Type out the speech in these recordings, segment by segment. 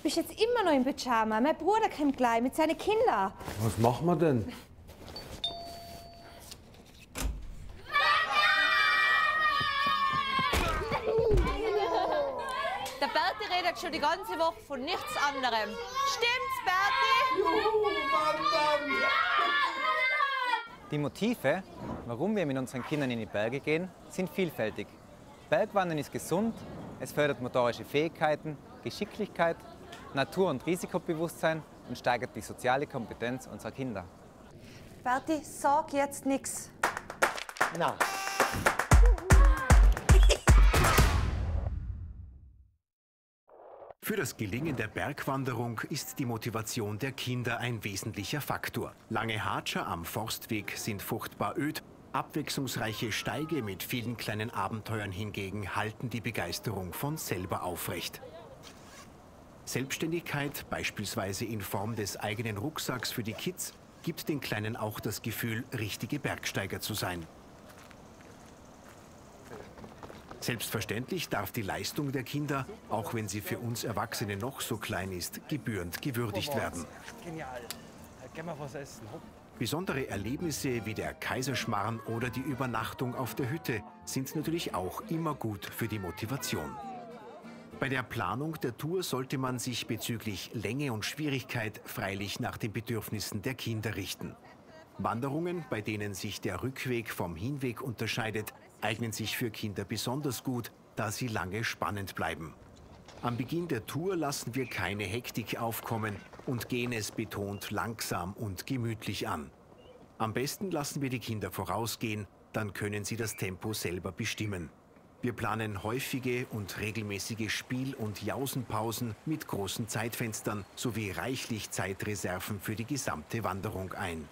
bist jetzt immer noch im Pyjama. Mein Bruder kommt gleich mit seinen Kindern. Was machen wir denn? Der Berti redet schon die ganze Woche von nichts anderem. Stimmt's, Berti? Die Motive, warum wir mit unseren Kindern in die Berge gehen, sind vielfältig. Bergwandern ist gesund, es fördert motorische Fähigkeiten, Geschicklichkeit, Natur- und Risikobewusstsein und steigert die soziale Kompetenz unserer Kinder. Berti, sag jetzt nichts. Na. Für das Gelingen der Bergwanderung ist die Motivation der Kinder ein wesentlicher Faktor. Lange Hatscher am Forstweg sind furchtbar öd, abwechslungsreiche Steige mit vielen kleinen Abenteuern hingegen halten die Begeisterung von selber aufrecht. Selbstständigkeit, beispielsweise in Form des eigenen Rucksacks für die Kids, gibt den Kleinen auch das Gefühl, richtige Bergsteiger zu sein. Selbstverständlich darf die Leistung der Kinder, auch wenn sie für uns Erwachsene noch so klein ist, gebührend gewürdigt werden. Genial. Gehen wir was essen. Besondere Erlebnisse wie der Kaiserschmarrn oder die Übernachtung auf der Hütte sind natürlich auch immer gut für die Motivation. Bei der Planung der Tour sollte man sich bezüglich Länge und Schwierigkeit freilich nach den Bedürfnissen der Kinder richten. Wanderungen, bei denen sich der Rückweg vom Hinweg unterscheidet, eignen sich für Kinder besonders gut, da sie lange spannend bleiben. Am Beginn der Tour lassen wir keine Hektik aufkommen und gehen es betont langsam und gemütlich an. Am besten lassen wir die Kinder vorausgehen, dann können sie das Tempo selber bestimmen. Wir planen häufige und regelmäßige Spiel- und Jausenpausen mit großen Zeitfenstern sowie reichlich Zeitreserven für die gesamte Wanderung ein.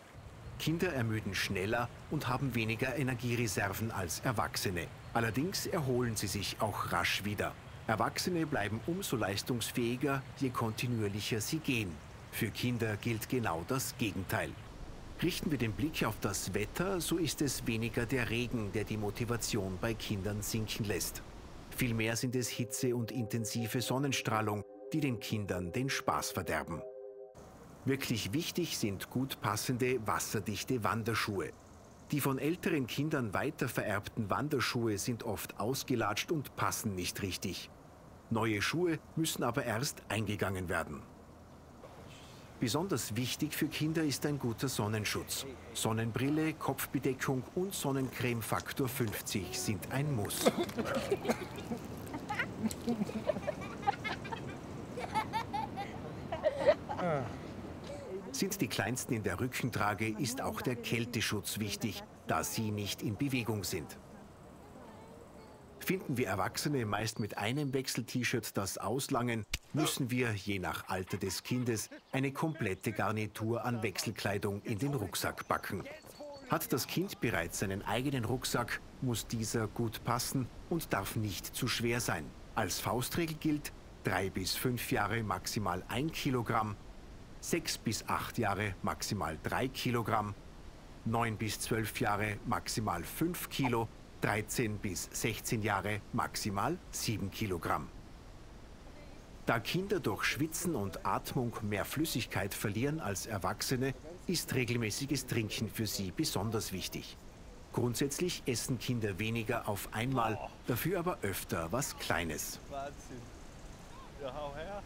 Kinder ermüden schneller und haben weniger Energiereserven als Erwachsene. Allerdings erholen sie sich auch rasch wieder. Erwachsene bleiben umso leistungsfähiger, je kontinuierlicher sie gehen. Für Kinder gilt genau das Gegenteil. Richten wir den Blick auf das Wetter, so ist es weniger der Regen, der die Motivation bei Kindern sinken lässt. Vielmehr sind es Hitze und intensive Sonnenstrahlung, die den Kindern den Spaß verderben. Wirklich wichtig sind gut passende, wasserdichte Wanderschuhe. Die von älteren Kindern weitervererbten Wanderschuhe sind oft ausgelatscht und passen nicht richtig. Neue Schuhe müssen aber erst eingegangen werden. Besonders wichtig für Kinder ist ein guter Sonnenschutz. Sonnenbrille, Kopfbedeckung und Sonnencreme Faktor 50 sind ein Muss. Sind die Kleinsten in der Rückentrage, ist auch der Kälteschutz wichtig, da sie nicht in Bewegung sind. Finden wir Erwachsene meist mit einem Wechsel-T-Shirt das auslangen, müssen wir, je nach Alter des Kindes, eine komplette Garnitur an Wechselkleidung in den Rucksack packen. Hat das Kind bereits seinen eigenen Rucksack, muss dieser gut passen und darf nicht zu schwer sein. Als Faustregel gilt: 3 bis 5 Jahre maximal 1 Kilogramm, 6 bis 8 Jahre maximal 3 Kilogramm, 9 bis 12 Jahre maximal 5 Kilo, 13 bis 16 Jahre maximal 7 Kilogramm. Da Kinder durch Schwitzen und Atmung mehr Flüssigkeit verlieren als Erwachsene, ist regelmäßiges Trinken für sie besonders wichtig. Grundsätzlich essen Kinder weniger auf einmal, dafür aber öfter was Kleines. Wahnsinn. Ja, hau her.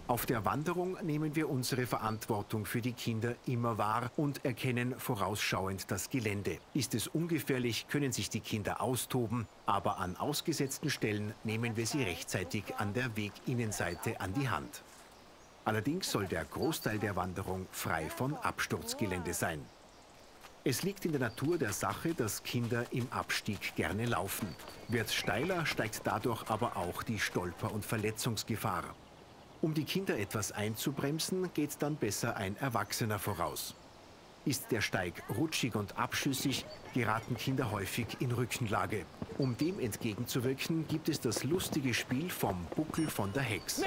Auf der Wanderung nehmen wir unsere Verantwortung für die Kinder immer wahr und erkennen vorausschauend das Gelände. Ist es ungefährlich, können sich die Kinder austoben, aber an ausgesetzten Stellen nehmen wir sie rechtzeitig an der Weginnenseite an die Hand. Allerdings soll der Großteil der Wanderung frei von Absturzgelände sein. Es liegt in der Natur der Sache, dass Kinder im Abstieg gerne laufen. Wird steiler, steigt dadurch aber auch die Stolper- und Verletzungsgefahr. Um die Kinder etwas einzubremsen, geht dann besser ein Erwachsener voraus. Ist der Steig rutschig und abschüssig, geraten Kinder häufig in Rückenlage. Um dem entgegenzuwirken, gibt es das lustige Spiel vom Buckel von der Hex.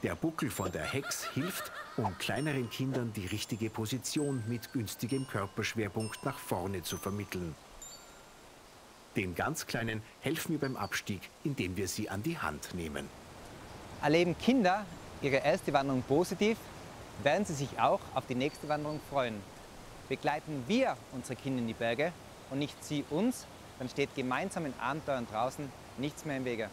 Der Buckel von der Hex hilft, um kleineren Kindern die richtige Position mit günstigem Körperschwerpunkt nach vorne zu vermitteln. Den ganz Kleinen helfen wir beim Abstieg, indem wir sie an die Hand nehmen. Erleben Kinder ihre erste Wanderung positiv, werden sie sich auch auf die nächste Wanderung freuen. Begleiten wir unsere Kinder in die Berge und nicht sie uns, dann steht gemeinsamen Abenteuern draußen nichts mehr im Wege.